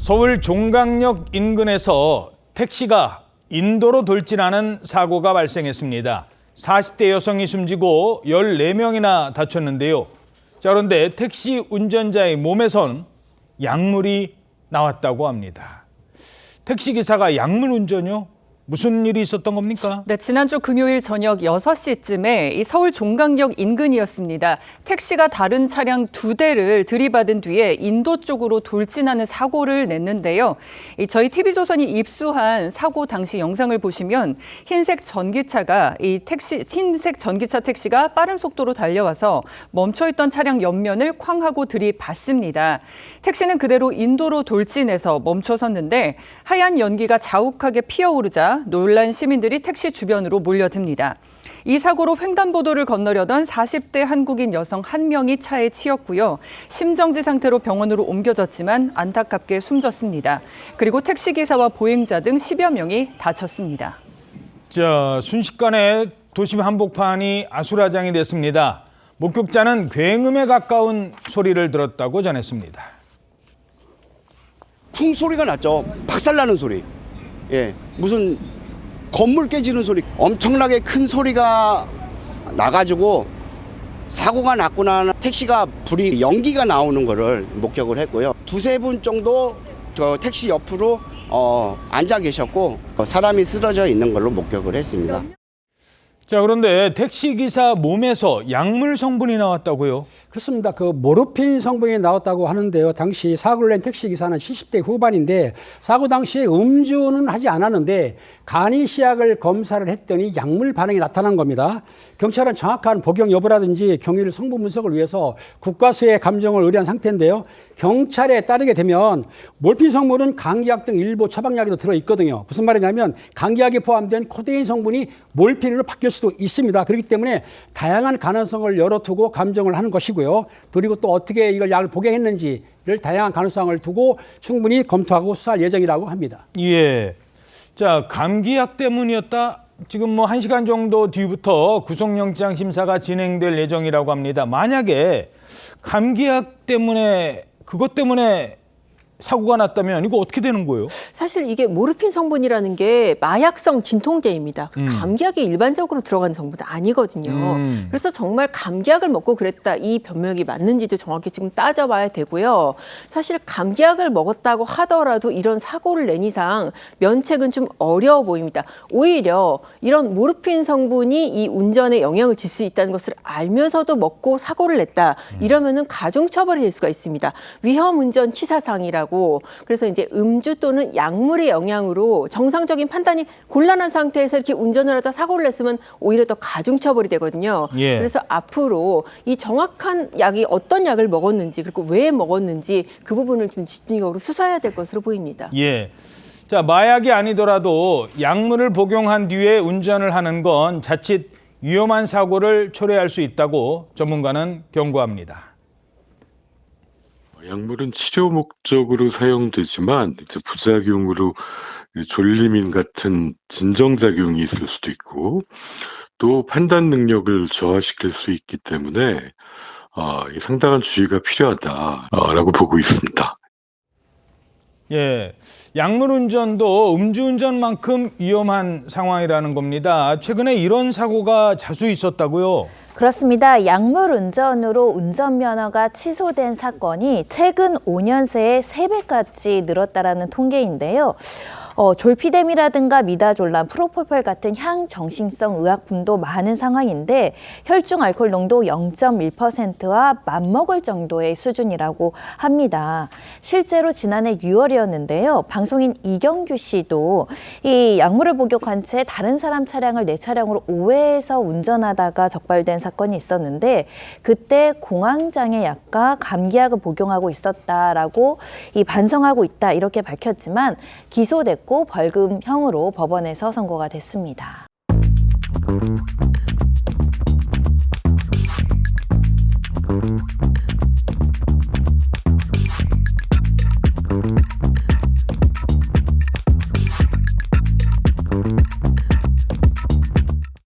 서울 종강역 인근에서 택시가 인도로 돌진하는 사고가 발생했습니다. 40대 여성이 숨지고 14명이나 다쳤는데요. 자, 그런데 택시 운전자의 몸에선 약물이 나왔다고 합니다. 택시기사가 약물 운전요? 무슨 일이 있었던 겁니까? 네, 지난주 금요일 저녁 6시쯤에 이 서울 종강역 인근이었습니다. 택시가 다른 차량 2대를 들이받은 뒤에 인도 쪽으로 돌진하는 사고를 냈는데요. 저희 TV조선이 입수한 사고 당시 영상을 보시면 흰색 전기차 택시가 빠른 속도로 달려와서 멈춰있던 차량 옆면을 쾅 하고 들이받습니다. 택시는 그대로 인도로 돌진해서 멈춰섰는데 하얀 연기가 자욱하게 피어오르자 놀란 시민들이 택시 주변으로 몰려듭니다. 이 사고로 횡단보도를 건너려던 40대 한국인 여성 1명이 차에 치였고요. 심정지 상태로 병원으로 옮겨졌지만 안타깝게 숨졌습니다. 그리고 택시기사와 보행자 등 10여 명이 다쳤습니다. 자, 순식간에 도심 한복판이 아수라장이 됐습니다. 목격자는 굉음에 가까운 소리를 들었다고 전했습니다. 쿵 소리가 났죠. 박살나는 소리. 예, 무슨 건물 깨지는 소리, 엄청나게 큰 소리가 나가지고 사고가 났구나. 택시가 불이 연기가 나오는 거를 목격을 했고요. 2-3분 정도 저 택시 옆으로 앉아 계셨고 사람이 쓰러져 있는 걸로 목격을 했습니다. 자, 그런데 택시기사 몸에서 약물 성분이 나왔다고요? 그렇습니다. 그 모르핀 성분이 나왔다고 하는데요. 당시 사고를 낸 택시기사는 70대 후반인데 사고 당시에 음주는 하지 않았는데 간이 시약을 검사를 했더니 약물 반응이 나타난 겁니다. 경찰은 정확한 복용 여부라든지 경위를 성분 분석을 위해서 국과수의 감정을 의뢰한 상태인데요. 경찰에 따르게 되면 몰핀 성분은 감기약 등 일부 처방약에도 들어있거든요. 무슨 말이냐면 감기약에 포함된 코데인 성분이 몰핀으로 바뀔 수도 있습니다. 그렇기 때문에 다양한 가능성을 열어두고 감정을 하는 것이고요. 그리고 또 어떻게 이걸 약을 복용했는지를 다양한 가능성을 두고 충분히 검토하고 수사할 예정이라고 합니다. 예. 자, 감기약 때문이었다. 지금 1시간 정도 뒤부터 구속영장 심사가 진행될 예정이라고 합니다. 만약에 감기약 때문에 그것 때문에 사고가 났다면 이거 어떻게 되는 거예요? 사실 이게 모르핀 성분이라는 게 마약성 진통제입니다. 감기약에 일반적으로 들어가는 성분은 아니거든요. 그래서 정말 감기약을 먹고 그랬다 이 변명이 맞는지도 정확히 지금 따져봐야 되고요. 사실 감기약을 먹었다고 하더라도 이런 사고를 낸 이상 면책은 좀 어려워 보입니다. 오히려 이런 모르핀 성분이 이 운전에 영향을 줄 수 있다는 것을 알면서도 먹고 사고를 냈다. 이러면은 가중처벌이 될 수가 있습니다. 위험운전 치사상이라고. 그래서 이제 음주 또는 약물의 영향으로 정상적인 판단이 곤란한 상태에서 이렇게 운전을 하다 사고를 냈으면 오히려 더 가중처벌이 되거든요. 예. 그래서 앞으로 이 정확한 약이 어떤 약을 먹었는지 그리고 왜 먹었는지 그 부분을 좀 집중적으로 수사해야 될 것으로 보입니다. 예. 자, 마약이 아니더라도 약물을 복용한 뒤에 운전을 하는 건 자칫 위험한 사고를 초래할 수 있다고 전문가는 경고합니다. 약물은 치료 목적으로 사용되지만 이제 부작용으로 졸리민 같은 진정작용이 있을 수도 있고 또 판단 능력을 저하시킬 수 있기 때문에 상당한 주의가 필요하다라고 보고 있습니다. 예, 약물 운전도 음주운전만큼 위험한 상황이라는 겁니다. 최근에 이런 사고가 자주 있었다고요? 그렇습니다. 약물 운전으로 운전면허가 취소된 사건이 최근 5년 새에 3배까지 늘었다라는 통계인데요. 졸피뎀이라든가 미다졸람, 프로포폴 같은 향정신성 의약품도 많은 상황인데 혈중 알코올 농도 0.1%와 맞먹을 정도의 수준이라고 합니다. 실제로 지난해 6월이었는데요. 방송인 이경규 씨도 이 약물을 복용한 채 다른 사람 차량을 내 차량으로 오해해서 운전하다가 적발된 사건이 있었는데 그때 공황장애 약과 감기약을 복용하고 있었다라고 반성하고 있다 이렇게 밝혔지만 기소됐고 벌금형으로 법원에서 선고가 됐습니다.